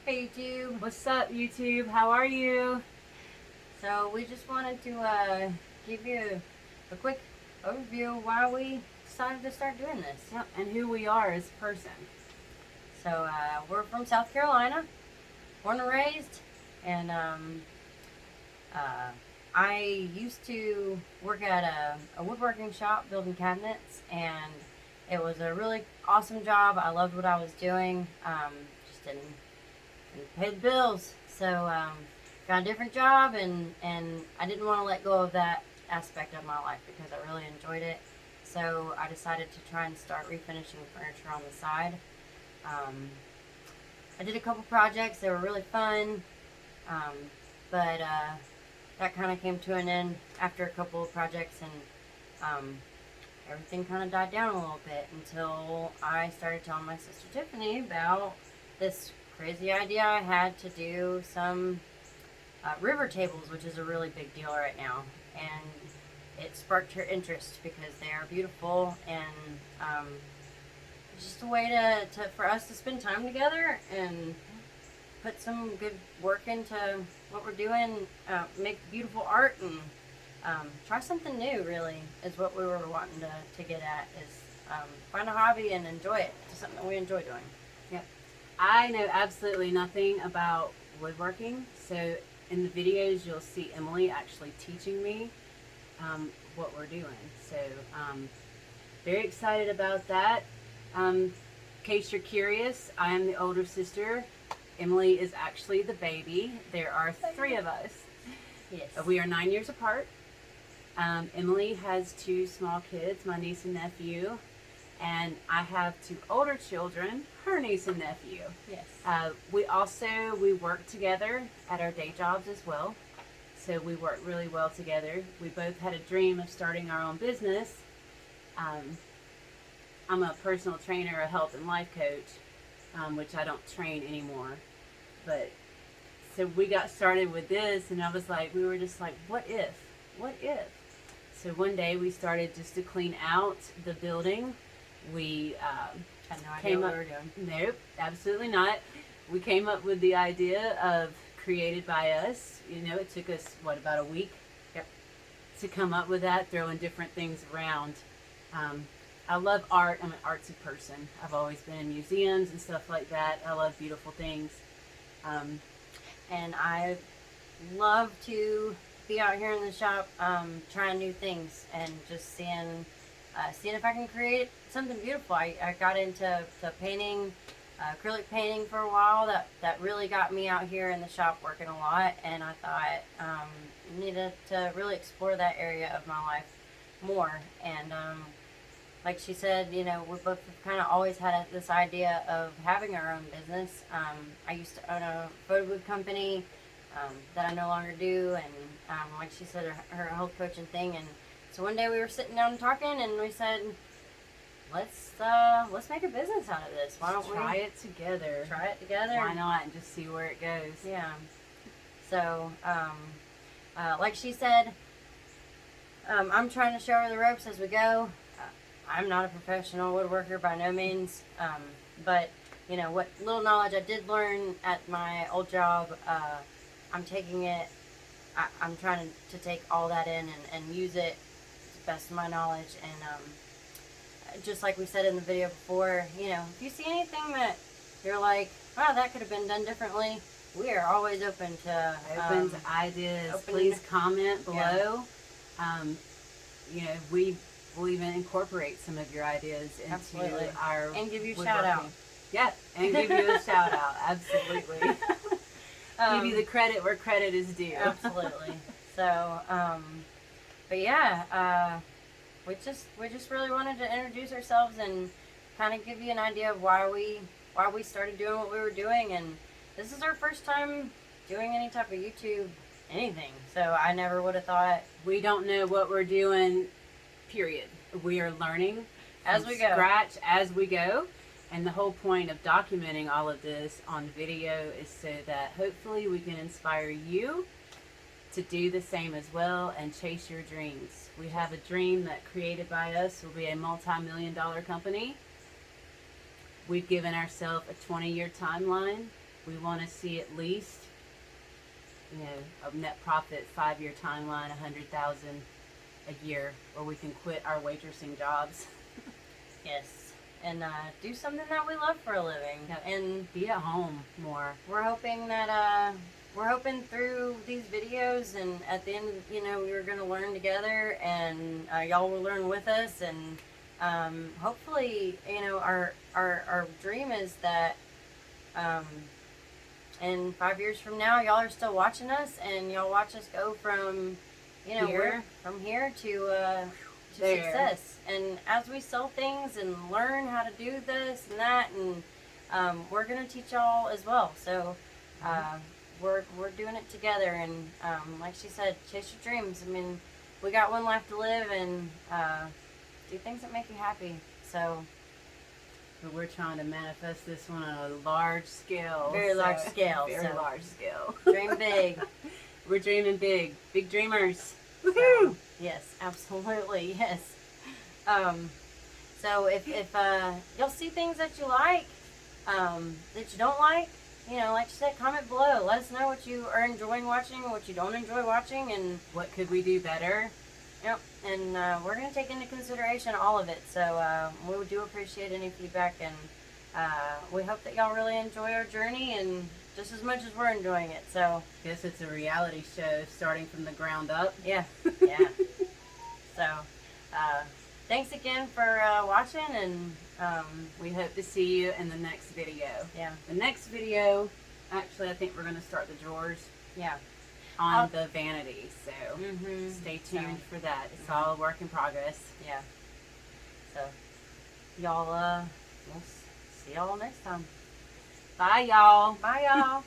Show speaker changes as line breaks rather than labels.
Hey YouTube.
What's up, YouTube? How are you?
So we just wanted to give you a quick overview of why we decided to start doing this.
Yep, and who we are as a person.
So we're from South Carolina, born and raised, and uh, I used to work at a woodworking shop building cabinets, and it was a really awesome job. I loved what I was doing. Just didn't pay the bills. So got a different job, and I didn't want to let go of that aspect of my life because I really enjoyed it. So I decided to try and start refinishing furniture on the side. Um, I did a couple projects. They were really fun, um, but that kind of came to an end after a couple of projects, and everything kind of died down a little bit until I started telling my sister Tiffany about this crazy idea I had to do some river tables, which is a really big deal right now. And it sparked her interest because they are beautiful, and it's just a way for us to spend time together and put some good work into what we're doing, make beautiful art, and try something new, really, is what we were wanting to get at, is find a hobby and enjoy it. It's something that we enjoy doing.
Yep. I know absolutely nothing about woodworking, so in the videos you'll see Emily actually teaching me what we're doing. So very excited about that. In case you're curious, I am the older sister. Emily is actually the baby. There are three of us.
Yes.
We are 9 years apart. Emily has two small kids, my niece and nephew, and I have two older children, her niece and nephew.
Yes.
We work together at our day jobs as well, so we work really well together. We both had a dream of starting our own business. I'm a personal trainer, a health and life coach, which I don't train anymore, but so we got started with this, and we were just like, what if? What if? So one day we started just to clean out the building. We
Had no idea what we were doing.
Nope, absolutely not. We came up with the idea of created by us. It took us, about a week?
Yep.
To come up with that, throwing different things around. I love art. I'm an artsy person. I've always been in museums and stuff like that. I love beautiful things.
And I love to be out here in the shop, trying new things and just seeing if I can create something beautiful. I got into painting, acrylic painting for a while. That really got me out here in the shop working a lot, and I thought needed to really explore that area of my life more. And like she said, we both kind of always had this idea of having our own business. I used to own a photo booth company that I no longer do, and like she said, her health coaching thing. And so one day we were sitting down and talking, and we said, let's make a business out of this. Why don't we
try it together?
try it together?
Why not? And just see where it goes.
Yeah. So, like she said, I'm trying to show her the ropes as we go. I'm not a professional woodworker by no means, but what little knowledge I did learn at my old job, I'm taking it. I'm trying to take all that in and use it to the best of my knowledge. And just like we said in the video before, if you see anything that you're like, wow, that could have been done differently, we are always open to
ideas.
open-
Please comment below.
Yeah.
We will even incorporate some of your ideas into
Absolutely.
our
And give you a
woodworking.
shout out.
Yeah, and give you a shout out. Absolutely. Give you the credit where credit is due.
Absolutely. So, but yeah, we just really wanted to introduce ourselves and kind of give you an idea of why we started doing what we were doing. And this is our first time doing any type of YouTube anything. So I never would have thought.
We don't know what we're doing, period. We are learning
As
from
we go.
scratch as we go. And the whole point of documenting all of this on video is so that hopefully we can inspire you to do the same as well and chase your dreams. We have a dream that created by us will be a multi-million-dollar company. We've given ourselves a 20-year timeline We want to see at least, you know, a net profit 5-year timeline, 100,000 a year, where we can quit our waitressing jobs.
Yes. And do something that we love for a living. And
Be at home more.
we're hoping through these videos, and at the end, you know, we're going to learn together, and y'all will learn with us. And hopefully, you know, our dream is that in 5 years from now, y'all are still watching us, and y'all watch us go from, you know, from here to
There.
success. And as we sell things and learn how to do this and that, and we're gonna teach y'all as well. So we're doing it together. And like she said, chase your dreams. I mean, we got one life to live, and do things that make you happy. So
But we're trying to manifest this one on a large scale.
Very large scale,
Very
so-
large scale.
dream big.
We're dreaming big. Big dreamers.
So,
Woohoo!
yes, absolutely, yes. So if you'll see things that you like, that you don't like, you know, like you said, comment below. Let us know what you are enjoying watching, what you don't enjoy watching, and
What could we do better?
yep. And we're gonna take into consideration all of it. So we do appreciate any feedback, and we hope that y'all really enjoy our journey, and just as much as we're enjoying it. So
Guess it's a reality show starting from the ground up.
yeah, yeah. So thanks again for watching, and
We hope to see you in the next video.
yeah,
The next video, actually, I think we're going to start the drawers
yeah.
on the vanity. So
Mm-hmm.
stay tuned for that. It's all a work in progress.
Yeah. So, y'all, we'll see y'all next time.
Bye, y'all.
Bye, y'all.